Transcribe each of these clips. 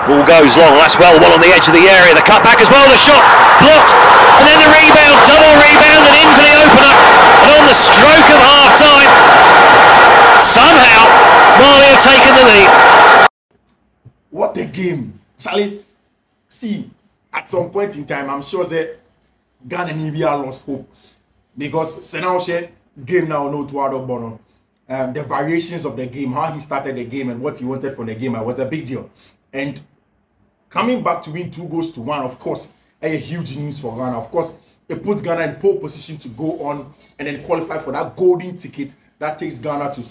Ball goes long, that's well on the edge of the area, the cut back as well, the shot blocked, and then the rebound, double rebound and in for the opener, and on the stroke of half time, somehow Mali have taken the lead. What a game. Sally, see, at some point in time, I'm sure that Ghana and Nivea lost hope, because Senaoshe game now no to out of Bono. The variations of the game, how he started the game and what he wanted from the game, was a big deal. And coming back to win 2-1, of course, a huge news for Ghana. Of course, it puts Ghana in pole position to go on and then qualify for that golden ticket that takes Ghana to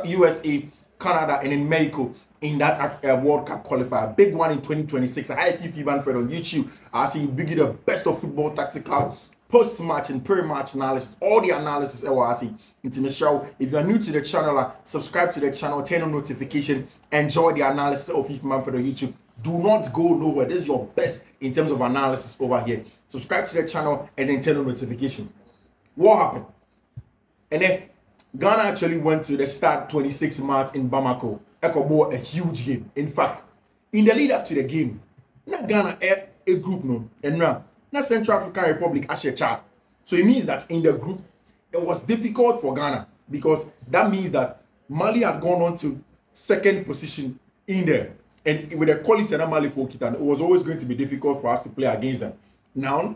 USA, Canada, and then Mexico in that World Cup qualifier. Big one in 2026. I have Fiifi-Manfred on YouTube. I see big the best of football tactical post-match and pre-match analysis, all the analysis I see into the show. If you are new to the channel, subscribe to the channel, turn on notification, enjoy the analysis of Fiifi-Manfred on YouTube. Do not go nowhere. This is your best in terms of analysis over here. Subscribe to the channel and then turn on notification. What happened? And then Ghana actually went to the start 26 March in Bamako. A huge game. In fact, in the lead up to the game, not Ghana a group no, and now Central African Republic as a chart. So it means that in the group, it was difficult for Ghana, because that means that Mali had gone on to second position in there. And with the quality of Mali for Kitan, it was always going to be difficult for us to play against them. Now,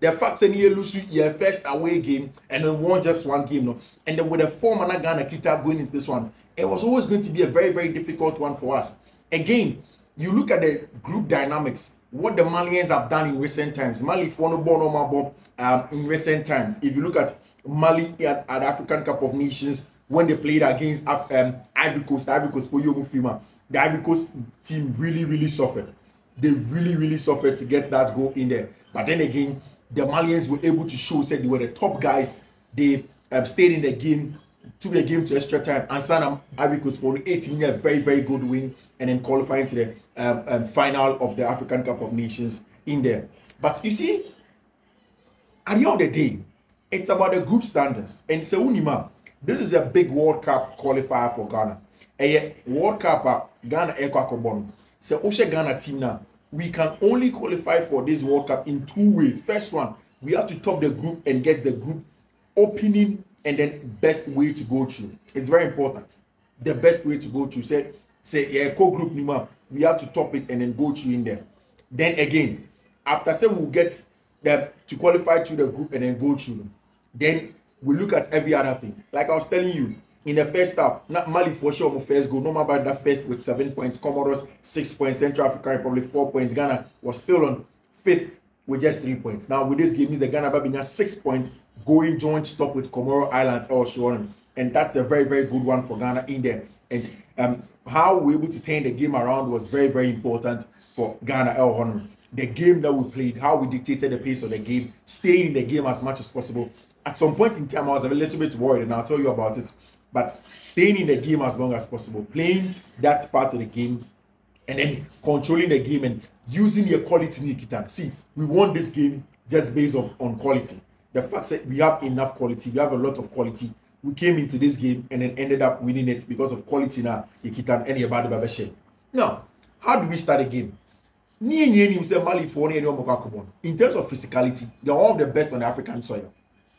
the fact that you lose your first away game and then won just one game, no, and then with the form of Ghana Kita going into this one, it was always going to be a very, very difficult one for us. Again, you look at the group dynamics, what the Malians have done in recent times. Mali for no ball in recent times. If you look at Mali at the African Cup of Nations when they played against Ivory Coast for Yomu Fima, the Ivory Coast team really suffered. They really suffered to get that goal in there. But then again, the Malians were able to show that they were the top guys. They stayed in the game, took the game to extra time, and Sanam Ivory Coast for 18 years, very good win, and then qualifying to the final of the African Cup of Nations in there. But you see, at the end of the day, it's about the group standards. And so Unima, this is a big World Cup qualifier for Ghana. A World Cup Ghana Ekwakobono. So Osha Ghana team now, we can only qualify for this World Cup in two ways. First one, we have to top the group and get the group opening and then best way to go through. It's very important. The best way to go through. Say yeah, co-group Nima, we have to top it and then go through in there. Then again, after say we'll get them to qualify through the group and then go through. Then we look at every other thing. Like I was telling you, in the first half, not Mali for sure my first goal. No matter about that first with 7 points, Comoros 6 points, Central African Republic 4 points. Ghana was still on fifth with just 3 points. Now with this game, means the Ghana Babinya 6 points, going joint stop with Comoro Islands also, and that's a very good one for Ghana in there. And how we were able to turn the game around was very important for Ghana El Honor. The game that we played, how we dictated the pace of the game, staying in the game as much as possible. At some point in time, I was a little bit worried, and I'll tell you about it. But staying in the game as long as possible, playing that part of the game, and then controlling the game and using your quality Nikitan. See, we won this game just based on quality. The fact that we have enough quality, we have a lot of quality. We came into this game and then ended up winning it because of quality now. Nikitan and Yabadi Babashe. Now, how do we start a game? In terms of physicality, they are one of the best on the African soil.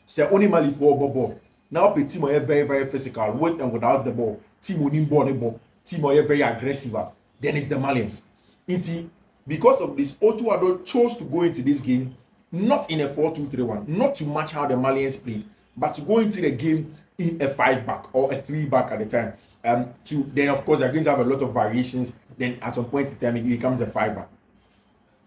So only Mali for ball. Now, the team are very physical, with and without the ball. Team winning ball, team are very aggressive. Then it's the Malians. Because of this, Otuado chose to go into this game not in a 4-2-3-1, not to match how the Malians played, but to go into the game in a 5-back or a 3-back at the time. Then of course they're going to have a lot of variations. Then at some point in time it becomes a 5-back.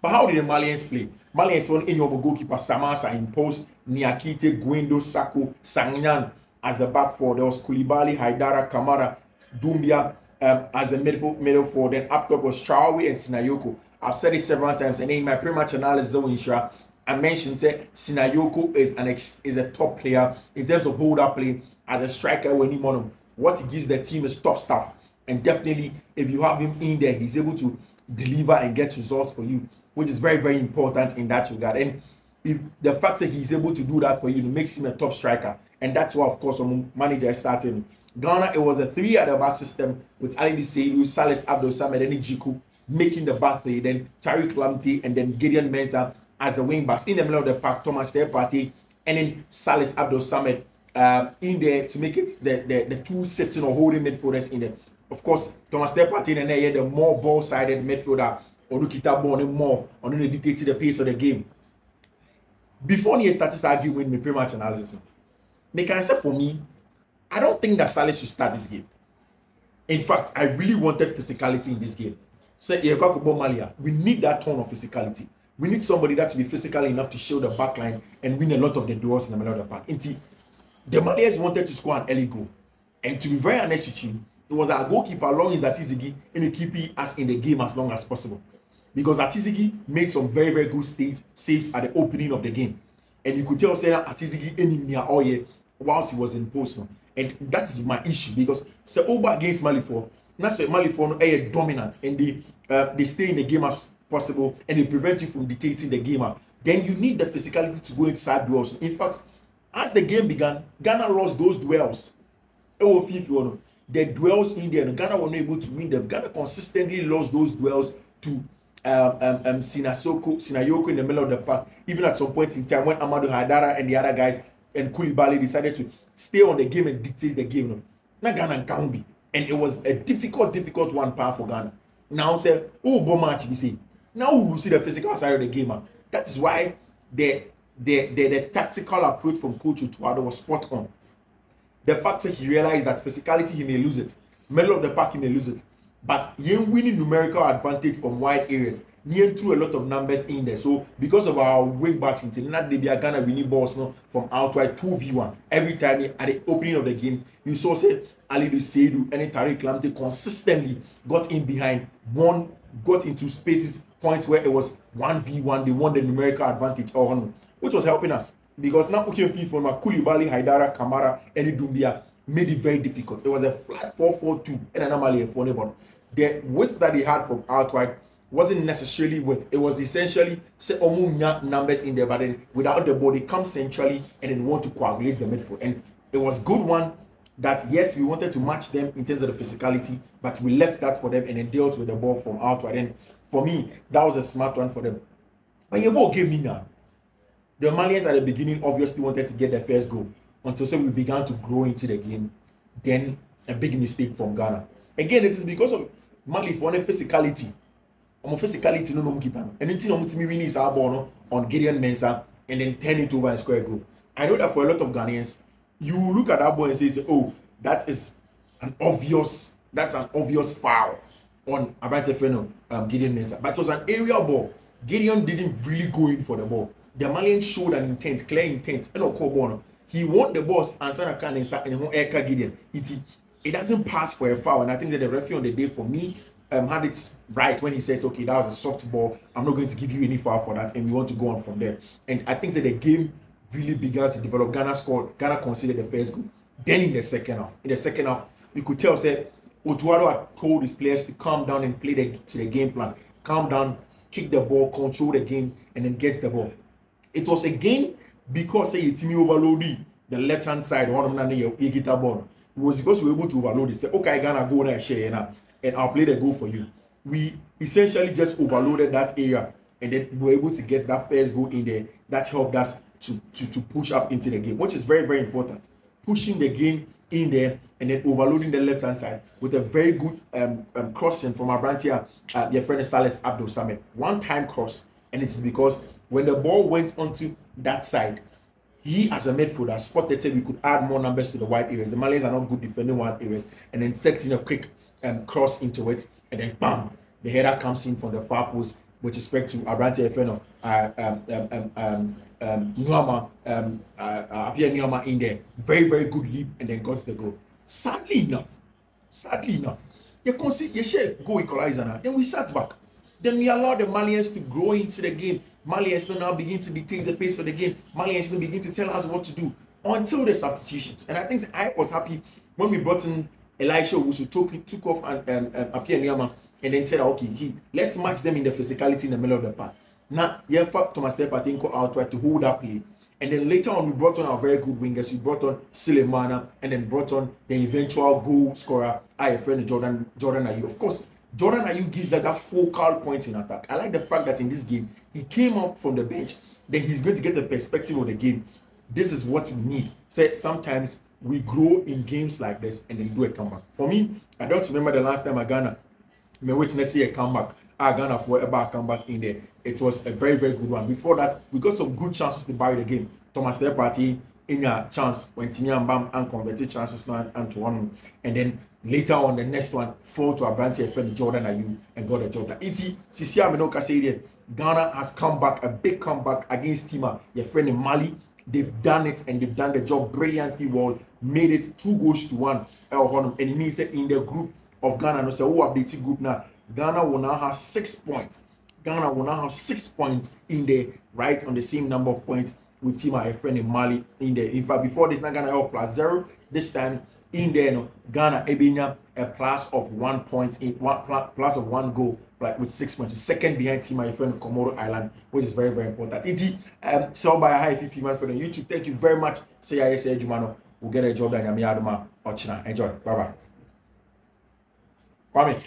But how did the Malians play? Malians won in your goalkeeper Samasa in post, Niakite, Guendo, Sako, Sangyan as the back four. There was Koulibaly, Haidara, Kamara, Doumbia as the middle four. Then up top was Traore and Sinayoko. I've said it several times, and in my pre-match analysis, I mentioned that Sinayoko is a top player in terms of hold-up play as a striker when he won. What he gives the team is top stuff, and definitely if you have him in there, he's able to deliver and get results for you, which is very important in that regard. And if the fact that he's able to do that for you, it makes him a top striker, and that's why of course some manager is starting. Ghana, it was a 3 at the back system with Ali Seidu, Salis Abdul Samed, and Jiku. making the back play. Then Tariq Lamptey and then Gideon Mensah as the wing backs. In the middle of the pack, Thomas Partey and then Salis Abdul Samed in there to make it the two sitting or holding midfielders in there. Of course, Thomas Partey and then the more ball-sided midfielder or Lukita Ball more on the dictate the pace of the game. Before he started arguing with me pre-match analysis, they can say for me, I don't think that Salis should start this game. In fact, I really wanted physicality in this game. So we need that tone of physicality. We need somebody that will be physical enough to show the back line and win a lot of the duels in the middle of the park. The Malians wanted to score an early goal. And to be very honest with you, it was our goalkeeper long as Atizigi and keep us in the game as long as possible. Because Atizigi made some very, very good saves at the opening of the game. And you could tell that Atizigi enemy all year whilst he was in post. And that is my issue because over against Malifor, not say Malifor are dominant and they stay in the game as possible and they prevent you from dictating the game out. Then you need the physicality to go inside duels. In fact, as the game began, Ghana lost those duels. The duels in there, Ghana were not able to win them. Ghana consistently lost those duels to Sinayoko in the middle of the park. Even at some point in time when Amadou Haidara and the other guys and Koulibaly decided to stay on the game and dictate the game. Now Ghana can't be. And it was a difficult one for Ghana. Now say, oh, match we see. Now we will see the physical side of the game. That is why the tactical approach from Coach Utuado was spot on. The fact that he realized that physicality he may lose it, middle of the park he may lose it, but he winning numerical advantage from wide areas. He threw a lot of numbers in there. So because of our wing backs in Ghana winning balls from outright 2v1 every time at the opening of the game, you saw say Alidu Seidu and Tariq Lamptey consistently got in behind, got into spaces, points where it was 1v1, they won the numerical advantage, which was helping us. Because now Fiifi-Manfred, Koulibaly, Haidara, Kamara, and Dumbia made it very difficult. It was a flat 4-4-2 and anomaly for but the width that he had from outright wasn't necessarily width. It was essentially say numbers in there, but then without the ball, they come centrally and then want to coagulate the midfield. And it was good one that yes, we wanted to match them in terms of the physicality, but we left that for them and then dealt with the ball from outright. And for me, that was a smart one for them. But your ball gave me now. The Malians at the beginning obviously wanted to get their first goal until we began to grow into the game. Then a big mistake from Ghana. Again, it is because of Mali for physicality. Physicality no kita. And anything winning is our ball on Gideon Mensah and then turn it over and score a goal. I know that for a lot of Ghanaians, you look at that ball and say, oh, that's an obvious foul on Abrante Feno, Gideon Mensah. But it was an aerial ball. Gideon didn't really go in for the ball. The Malian showed an intent, clear intent. He won the ball and Sanakan and Eka Gideon. It doesn't pass for a foul. And I think that the referee on the day for me had it right when he says, okay, that was a soft ball. I'm not going to give you any foul for that. And we want to go on from there. And I think that the game really began to develop. Ghana conceded the first goal. Then in the second half, you could tell that Otuado had told his players to calm down and play to the game plan. Calm down, kick the ball, control the game, and then get the ball. It was again because say Timi overloaded the left hand side it was because we were able to overload it. Say, okay, Ghana go there, share now, and I'll play the goal for you. We essentially just overloaded that area and then we were able to get that first goal in there. That helped us to push up into the game, which is very, very important. Pushing the game in there and then overloading the left hand side with a very good crossing from Abrantia, your friend Salis Abdul Samed. One time cross, and it's because when the ball went onto that side, he as a midfielder spotted said we could add more numbers to the wide areas. The Malays are not good defending wide areas, and then setting a quick cross into it, and then bam, the header comes in from the far post with respect to Abrante Efeno, Nuama in there. Very, very good leap, and then got the goal. Sadly enough, you can see you share go equalizer now. Then we sat back. Then we allow the Malians to grow into the game. Malians will now begin to dictate the pace of the game. Malians will begin to tell us what to do until the substitutions. And I think I was happy when we brought in Elisha who took off and Apia Niama and then said, okay, let's match them in the physicality in the middle of the park. Now, yeah, fuck Thomas Tepatinko outright to hold that play. And then later on, we brought on our very good wingers. We brought on Sulemana and then brought on the eventual goal scorer, our friend Jordan Ayew. Of course, Jordan Ayew gives like that focal point in attack. I like the fact that in this game, he came up from the bench, then he's going to get a perspective of the game. This is what we need. Say sometimes we grow in games like this and then do a comeback. For me, I don't remember the last time I Ghana may witness see a comeback. I Ghana for a comeback in there. It was a very, very good one. Before that, we got some good chances to buy the game. Thomas Lepati in a chance when Timmy and Bam and converted chances now and to one. And then later on, the next one fall to a branch friend Jordan Ayew and got a job. That Sisi Aminoka said Ghana has come back, a big comeback against Tima, your friend in Mali. They've done it and they've done the job brilliantly well. Made it 2-1. And it means that in the group of Ghana, no say who updated group now. Ghana will now have 6 points. Ghana will now have 6 points in there, right on the same number of points with Tima, a friend in Mali in there. In fact, before this, now Ghana have +0. This time in there, no, Ghana Ebinya a plus of 1 point in plus of 1 goal, like with 6 points. Second behind Tima, a friend of Comoro Island, which is very, very important. It sell by a high Fiifi-Manfred on YouTube. Thank you very much. Say I say Jumano. We'll get a job done. Enjoy. Bye bye. Kwame.